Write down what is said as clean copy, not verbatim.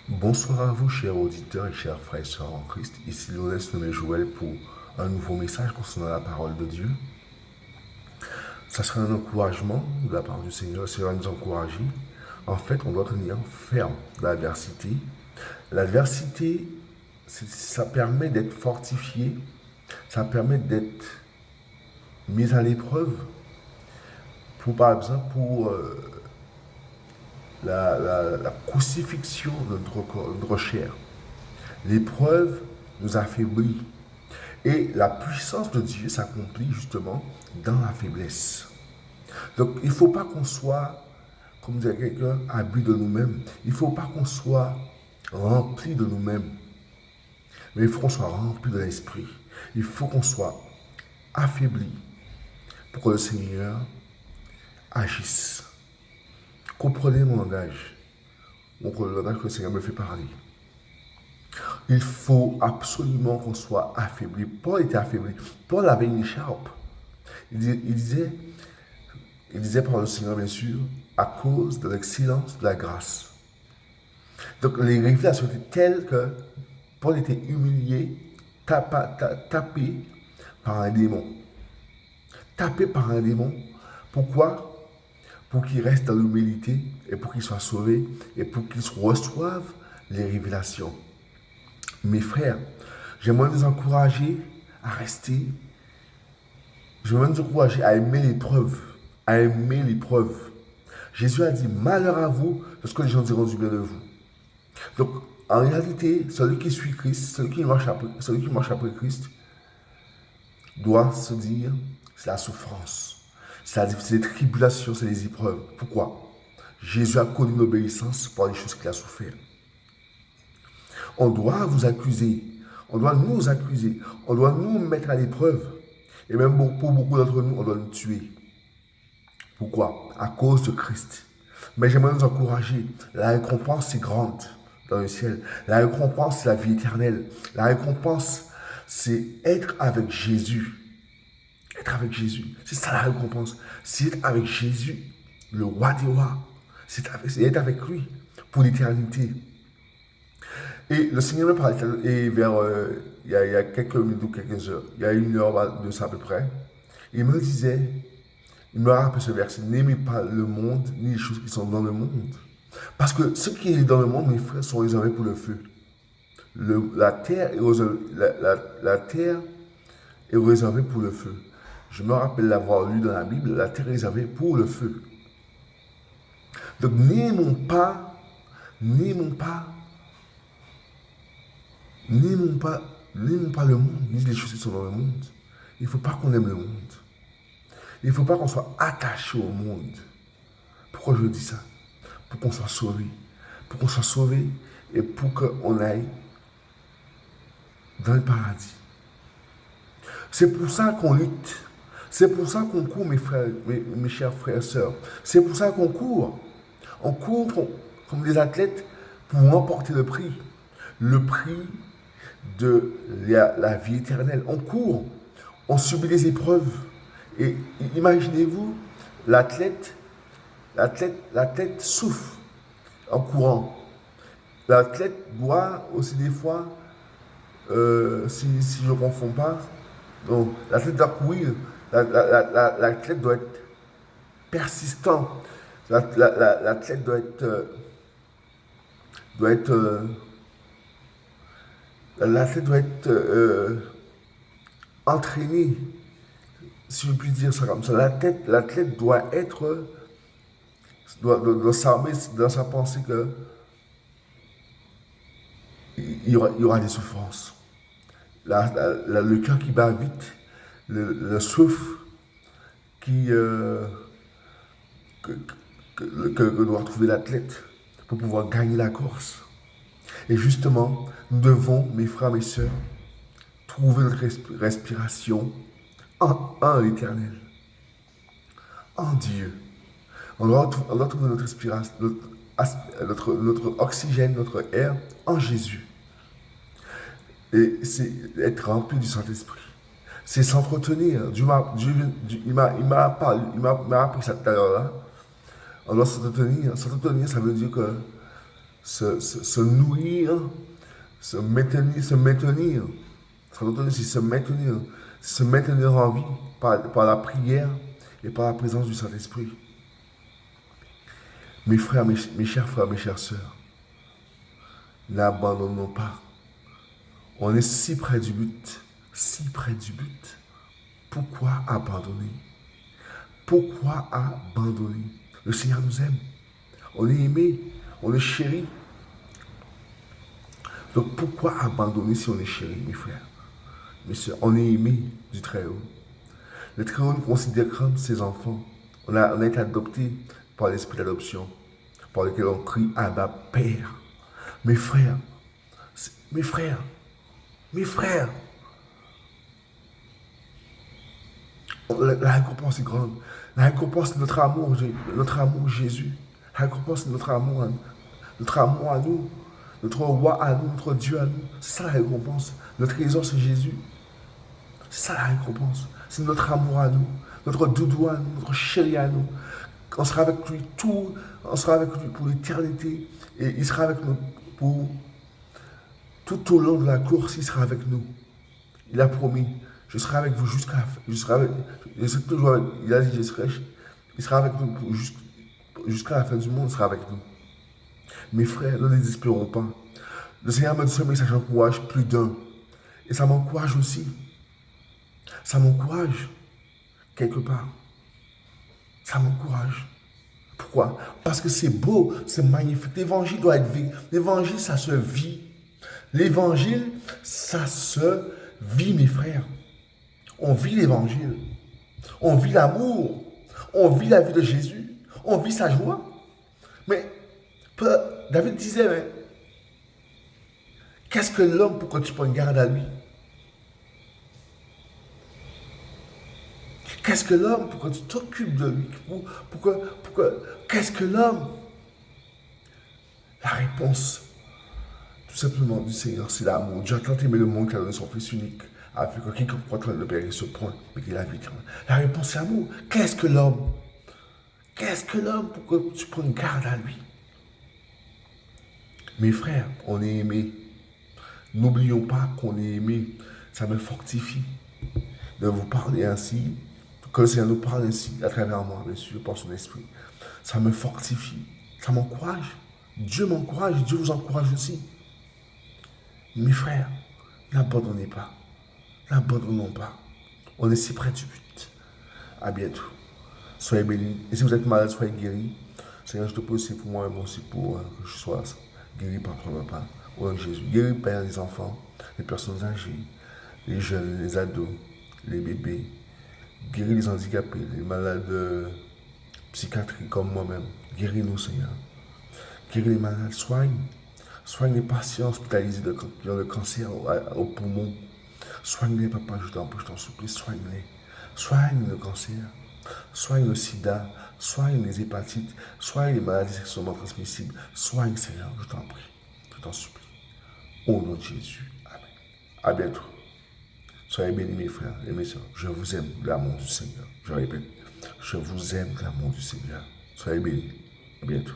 Bonsoir à vous, chers auditeurs et chers frères et sœurs en Christ. Ici Lionel nommé Joël pour un nouveau message concernant la parole de Dieu. Ça sera un encouragement de la part du Seigneur. Le Seigneur va nous encourager. En fait, on doit tenir ferme l'adversité. L'adversité, ça permet d'être fortifié, ça permet d'être mis à l'épreuve. Par exemple, pour la crucifixion de notre corps, de notre chair. L'épreuve nous affaiblit. Et la puissance de Dieu s'accomplit justement dans la faiblesse. Donc il ne faut pas qu'on soit, comme dirait quelqu'un, abus de nous-mêmes. Il ne faut pas qu'on soit rempli de nous-mêmes. Mais il faut qu'on soit rempli de l'esprit. Il faut qu'on soit affaibli pour que le Seigneur agisse. Comprenez mon langage. Le langage que le Seigneur me fait parler. Il faut absolument qu'on soit affaibli. Paul était affaibli. Paul avait une écharpe. Il disait par le Seigneur, bien sûr, à cause de l'excellence de la grâce. Donc les révélations étaient telles que Paul était humilié, tapé par un démon. Tapé par un démon. Pourquoi? Pour qu'il reste dans l'humilité et pour qu'il soit sauvé et pour qu'il reçoive les révélations. Mes frères, j'aimerais nous encourager à rester. J'aimerais nous encourager à aimer l'épreuve. À aimer l'épreuve. Jésus a dit, malheur à vous lorsque les gens diront du bien de vous. Donc, en réalité, celui qui suit Christ, celui qui marche après Christ, doit se dire, c'est la souffrance. C'est les tribulations, c'est les épreuves. Pourquoi? Jésus a connu l'obéissance par les choses qu'il a souffert. On doit vous accuser. On doit nous accuser. On doit nous mettre à l'épreuve. Et même pour beaucoup d'entre nous, on doit nous tuer. Pourquoi? À cause de Christ. Mais j'aimerais nous encourager. La récompense est grande dans le ciel. La récompense, c'est la vie éternelle. La récompense, c'est être avec Jésus. Être avec Jésus. C'est ça la récompense. C'est être avec Jésus, le roi des rois. C'est être avec lui pour l'éternité. Et le Seigneur me parlait, et il y a quelques minutes ou quelques heures, il y a une heure de ça à peu près, il me disait, il me rappelle ce verset, n'aimez pas le monde, ni les choses qui sont dans le monde. Parce que ce qui est dans le monde, mes frères, sont réservés pour le feu. La terre est réservée pour le feu. Je me rappelle l'avoir lu dans la Bible, la terre est réservée pour le feu. Donc n'aimons pas le monde, ni les choses qui sont dans le monde. Il ne faut pas qu'on aime le monde. Il ne faut pas qu'on soit attaché au monde. Pourquoi je dis ça? Pour qu'on soit sauvé. Pour qu'on soit sauvé et pour qu'on aille dans le paradis. C'est pour ça qu'on lutte. C'est pour ça qu'on court, mes frères, mes chers frères et sœurs. C'est pour ça qu'on court. On court comme des athlètes pour remporter le prix. Le prix de la vie éternelle. On court, on subit des épreuves. Et imaginez-vous, l'athlète souffre en courant. L'athlète doit aussi des fois, si je ne confonds pas, donc l'athlète doit courir, l'athlète doit être persistant, l'athlète l'athlète doit être entraîné, si je puis dire ça comme ça. L'athlète doit s'armer dans sa pensée que il y aura des souffrances. Le cœur qui bat vite, le souffle que, que doit trouver l'athlète pour pouvoir gagner la course. Et justement, nous devons, mes frères, mes sœurs, trouver notre respiration en l'Éternel, en Dieu. On doit trouver notre respiration, notre oxygène, notre air en Jésus. Et c'est être rempli du Saint-Esprit. C'est s'entretenir. Dieu m'a appris ça tout à l'heure là. On doit s'entretenir. S'entretenir, ça veut dire que se nourrir, se maintenir. Se maintenir en vie par la prière et par la présence du Saint-Esprit. Mes frères, mes chers frères, mes chères sœurs, n'abandonnons pas. On est si près du but, si près du but. Pourquoi abandonner? Pourquoi abandonner? Le Seigneur nous aime. On est aimé, on est chéri. Donc pourquoi abandonner si on est chéri, mes frères? Mes sœurs, on est aimé du Très-Haut. Le Très-Haut nous considère comme ses enfants. On a été adoptés par l'esprit d'adoption, par lequel on crie Abba, Père. Mes frères, mes frères, mes frères. La récompense est grande. La récompense c'est notre amour Jésus. La récompense c'est notre amour à nous, notre roi à nous, notre Dieu à nous. C'est ça la récompense. Notre trésor c'est Jésus. C'est ça la récompense. C'est notre amour à nous, notre doudou à nous, notre chéri à nous. On sera avec lui on sera avec lui pour l'éternité. Et il sera avec nous pour tout au long de la course, il sera avec nous. Il a promis, je serai avec vous jusqu'à la fin. Je serai toujours avec, il a dit, il sera avec nous jusqu'à la fin du monde, il sera avec nous. Mes frères, ne désespérons pas. Le Seigneur m'a dit ce message encourage plus d'un. Et ça m'encourage aussi. Ça m'encourage, quelque part. Ça m'encourage. Pourquoi? Parce que c'est beau, c'est magnifique. L'évangile doit être vécu. L'évangile, ça se vit. L'évangile, ça se vit, mes frères. On vit l'évangile. On vit l'amour. On vit la vie de Jésus. On vit sa joie. Mais David disait, mais qu'est-ce que l'homme pour que tu prennes garde à lui? Qu'est-ce que l'homme pour que tu t'occupes de lui? Qu'est-ce que l'homme? La réponse, tout simplement, du Seigneur, c'est l'amour. Dieu a tant aimé le monde qu'il a donné son Fils unique, afin que quiconque croit ne périsse ce point, mais qu'il a la vie éternelle. La réponse, c'est l'amour. Qu'est-ce que l'homme? Qu'est-ce que l'homme pour que tu prennes garde à lui? Mes frères, on est aimés. N'oublions pas qu'on est aimés. Ça me fortifie de vous parler ainsi, que le Seigneur nous parle ainsi, à travers moi, bien sûr, par son esprit. Ça me fortifie, ça m'encourage. Dieu m'encourage, Dieu vous encourage aussi. Mes frères, n'abandonnez pas. N'abandonnons pas. On est si près du but. À bientôt. Soyez bénis. Et si vous êtes malade, soyez guéris. Seigneur, je te prie aussi pour moi, mais aussi pour que je sois guéri par ton repas. Au nom de Jésus. Guéris, Père, les enfants, les personnes âgées, les jeunes, les ados, les bébés. Guéris les handicapés, les malades psychiatriques comme moi-même. Guéris-nous, Seigneur. Guéris les malades. Soigne les patients hospitalisés qui ont le cancer au poumon. Soigne-les, papa, je t'en supplie. Soigne-les. Soigne le cancer. Soigne le sida. Soigne les hépatites. Soigne les maladies sexuellement transmissibles. Soigne, Seigneur, je t'en prie. Je t'en supplie. Au nom de Jésus. Amen. À bientôt. Soyez bénis, mes frères et mes soeurs. Je vous aime de l'amour du Seigneur. Je répète, je vous aime de l'amour du Seigneur. Soyez bénis. À bientôt.